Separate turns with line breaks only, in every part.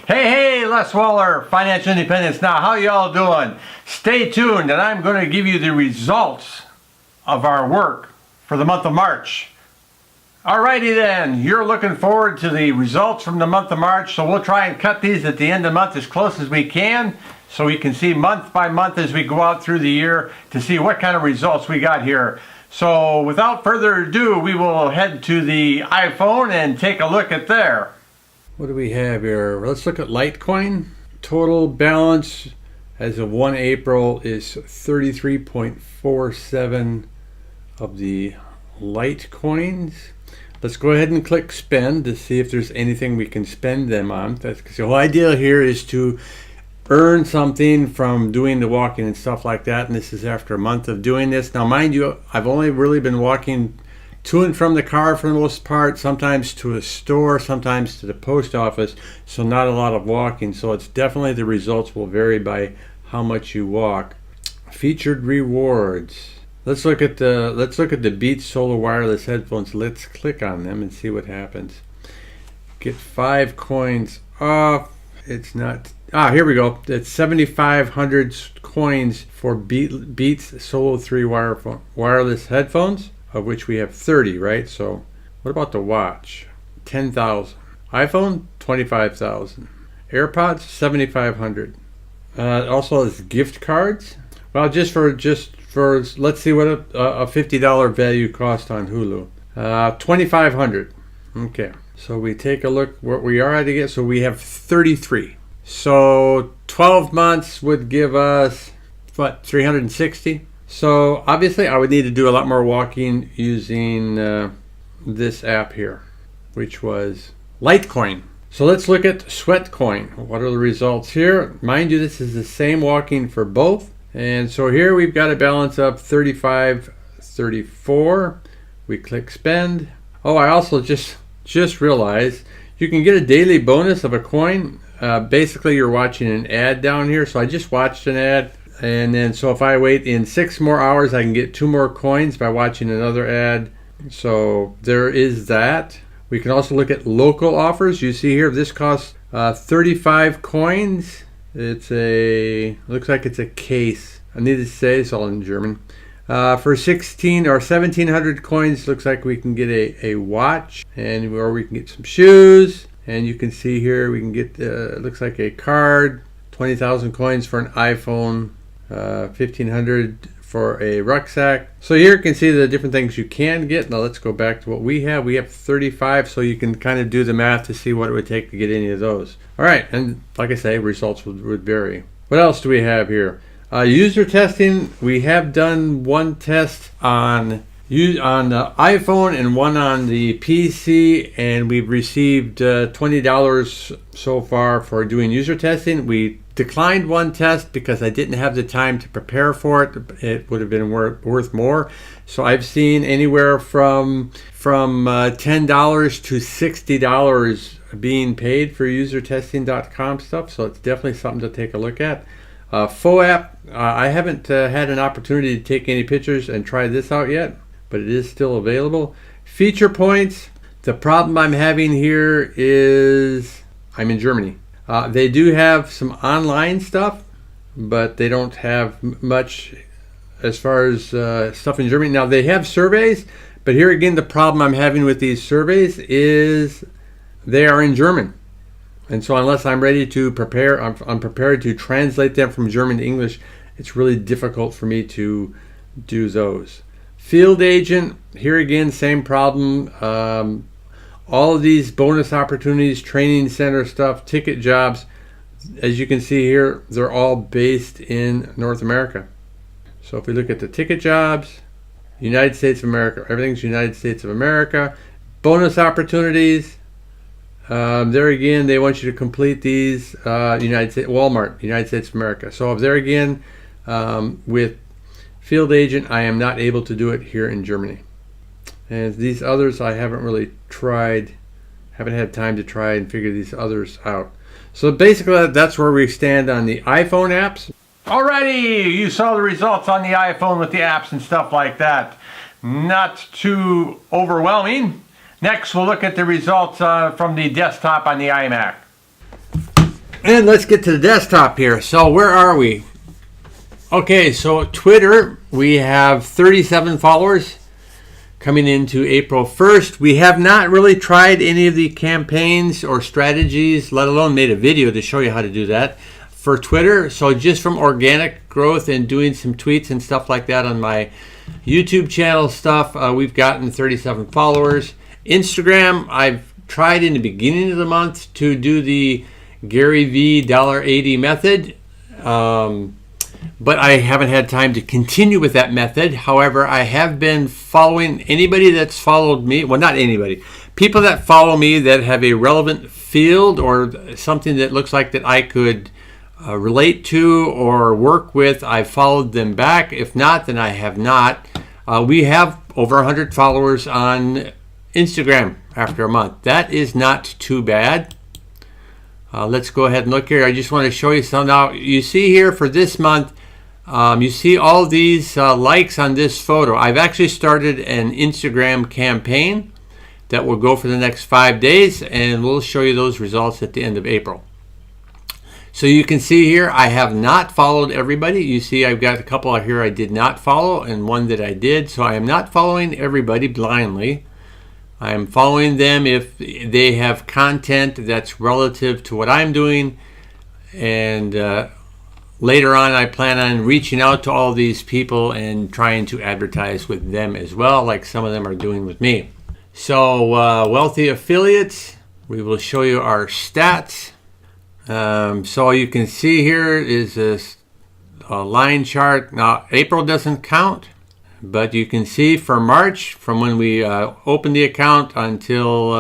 Hey, Les Waller, Financial Independence Now. How y'all doing? Stay tuned, and I'm going to give you the results of our work for the month of March. Alrighty then, you're looking forward to the results from the month of March, so we'll try and cut these at the end of the month as close as we can, so we can see month by month as we go out through the year to see what kind of results we got here. So without further ado, we will head to the iPhone and take a look at there. What do we have here? Let's look at Litecoin. Total balance as of 1 April is 33.47 of the Litecoins. Let's go ahead and click spend to see if there's anything we can spend them on. That's because the whole idea here is to earn something from doing the walking and stuff like that. And this is after a month of doing this. Now, mind you, I've only really been walking to and from the car for the most part, sometimes to a store, sometimes to the post office, so not a lot of walking. So it's definitely, the results will vary by how much you walk. Featured rewards. Let's look at the Beats Solar Wireless headphones. Let's click on them and see what happens. Get 5 coins off. It's not. Here we go. It's 7,500 coins for Beats Solo 3 wireless headphones, of which we have 30, right? So what about the watch? 10,000. iPhone, 25,000. AirPods, 7,500. Also has gift cards. Well, just for let's see what a $50 value cost on Hulu. 2,500. Okay. So we take a look what we are at again. So we have 33. So 12 months would give us what, 360? So obviously I would need to do a lot more walking using this app here, which was Litecoin. So let's look at sweatcoin. What are the results here? Mind you, this is the same walking for both. And so here we've got a balance of 35.34. We click spend. Oh, I also just realized you can get a daily bonus of a coin. Basically you're watching an ad down here. So I just watched an ad. And then, so if I wait in 6 more hours, I can get 2 more coins by watching another ad. So there is that. We can also look at local offers. You see here, this costs 35 coins. Looks like it's a case. I need to say it's all in German. For 16 or 1,700 coins, looks like we can get a watch, or we can get some shoes. And you can see here, we can get, looks like a card, 20,000 coins for an iPhone. 1,500 for a rucksack. So here you can see the different things you can get. Now let's go back to what we have. We have 35, so you can kind of do the math to see what it would take to get any of those. All right, and like I say, results would vary. What else do we have here? User testing. We have done one test on the iPhone and one on the PC, and we've received $20 so far for doing user testing. We declined one test because I didn't have the time to prepare for it. It would have been worth more. So I've seen anywhere from $10 to $60 being paid for usertesting.com stuff. So it's definitely something to take a look at. FOAP, I haven't had an opportunity to take any pictures and try this out yet, but it is still available. Feature points. The problem I'm having here is I'm in Germany. They do have some online stuff, but they don't have much as far as stuff in Germany. Now they have surveys, but here again, the problem I'm having with these surveys is they are in German. And so unless I'm ready to prepare, I'm prepared to translate them from German to English, it's really difficult for me to do those. Field agent, here again, same problem. All of these bonus opportunities, training center stuff, ticket jobs, as you can see here, they're all based in North America. So if we look at the ticket jobs, United States of America, everything's United States of America. Bonus opportunities, there again, they want you to complete these, United States, Walmart, United States of America. So if there again, with field agent, I am not able to do it here in Germany. And these others I haven't really tried, haven't had time to try and figure these others out. So basically that's where we stand on the iPhone apps. Alrighty, you saw the results on the iPhone with the apps and stuff like that. Not too overwhelming. Next we'll look at the results from the desktop on the iMac. And let's get to the desktop here. So where are we? Okay, so Twitter, we have 37 followers coming into April 1st. We have not really tried any of the campaigns or strategies, let alone made a video to show you how to do that for Twitter. So just from organic growth and doing some tweets and stuff like that on my YouTube channel stuff, we've gotten 37 followers. Instagram, I've tried in the beginning of the month to do the Gary V $1.80 method, but I haven't had time to continue with that method. However, I have been following anybody that's followed me. Well, not anybody. People that follow me that have a relevant field or something that looks like that I could relate to or work with, I've followed them back. If not, then I have not. We have over 100 followers on Instagram after a month. That is not too bad. Let's go ahead and look here. I just want to show you some. Now, you see here for this month, you see all these likes on this photo. I've actually started an Instagram campaign that will go for the next 5 days, and we'll show you those results at the end of April. So you can see here, I have not followed everybody. You see I've got a couple here I did not follow and one that I did. So I am not following everybody blindly. I'm following them if they have content that's relative to what I'm doing. And later on, I plan on reaching out to all these people and trying to advertise with them as well, like some of them are doing with me. So wealthy affiliates, we will show you our stats. So you can see here is a line chart. Now, April doesn't count. But you can see for March, from when we opened the account until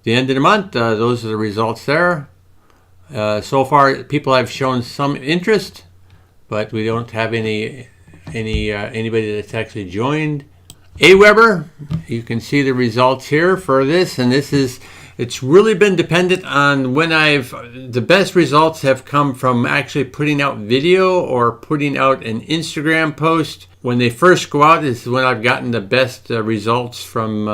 the end of the month, those are the results there. So far, people have shown some interest, but we don't have anybody that's actually joined. Aweber, you can see the results here for this, and it's really been dependent on when the best results have come from actually putting out video or putting out an Instagram post. When they first go out is when I've gotten the best results from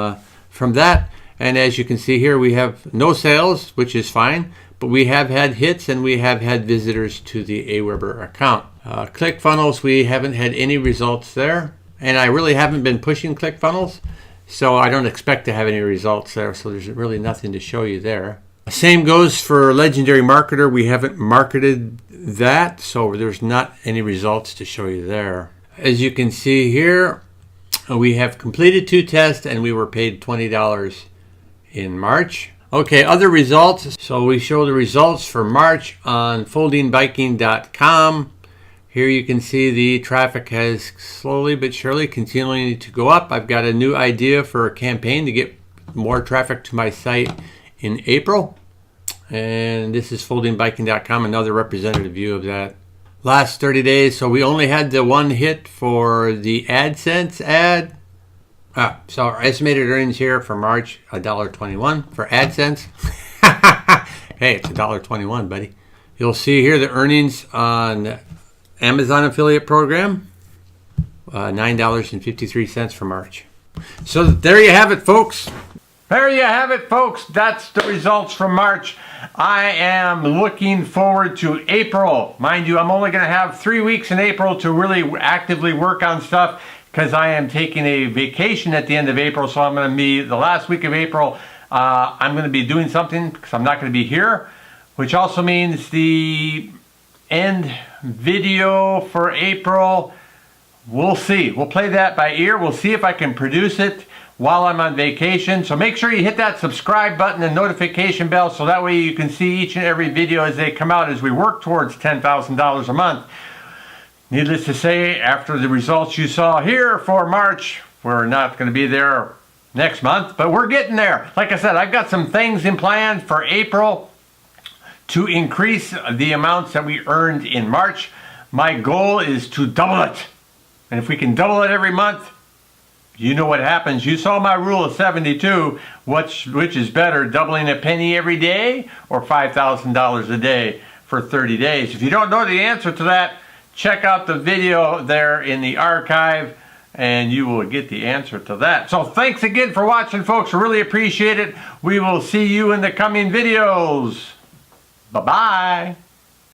that. And as you can see here, we have no sales, which is fine, but we have had hits and we have had visitors to the Aweber account. ClickFunnels, we haven't had any results there. And I really haven't been pushing ClickFunnels, so I don't expect to have any results there. So there's really nothing to show you there. Same goes for Legendary Marketer. We haven't marketed that, so there's not any results to show you there. As you can see here, we have completed 2 tests and we were paid $20 in March. Okay, other results. So we show the results for March on foldingbiking.com. Here you can see the traffic has slowly but surely continuing to go up. I've got a new idea for a campaign to get more traffic to my site in April. And this is foldingbiking.com, another representative view of that. Last 30 days, so we only had the one hit for the AdSense ad. So our estimated earnings here for March, $1.21 for AdSense. Hey, it's $1.21, buddy. You'll see here the earnings on Amazon affiliate program, $9.53 for March. So there you have it, folks. There you have it, folks. That's the results from March. I am looking forward to April. Mind you, I'm only going to have 3 weeks in April to really actively work on stuff because I am taking a vacation at the end of April. So I'm going to be, the last week of April, I'm going to be doing something because I'm not going to be here, which also means the end video for April, we'll see. We'll play that by ear. We'll see if I can produce it while I'm on vacation. So make sure you hit that subscribe button and notification bell so that way you can see each and every video as they come out as we work towards $10,000 a month. Needless to say, after the results you saw here for March, we're not going to be there next month, but we're getting there. Like I said, I've got some things in plan for April to increase the amounts that we earned in March. My goal is to double it. And if we can double it every month, you know what happens. You saw my rule of 72, which is better, doubling a penny every day or $5,000 a day for 30 days. If you don't know the answer to that, check out the video there in the archive and you will get the answer to that. So thanks again for watching, folks. I really appreciate it. We will see you in the coming videos.
Bye-bye.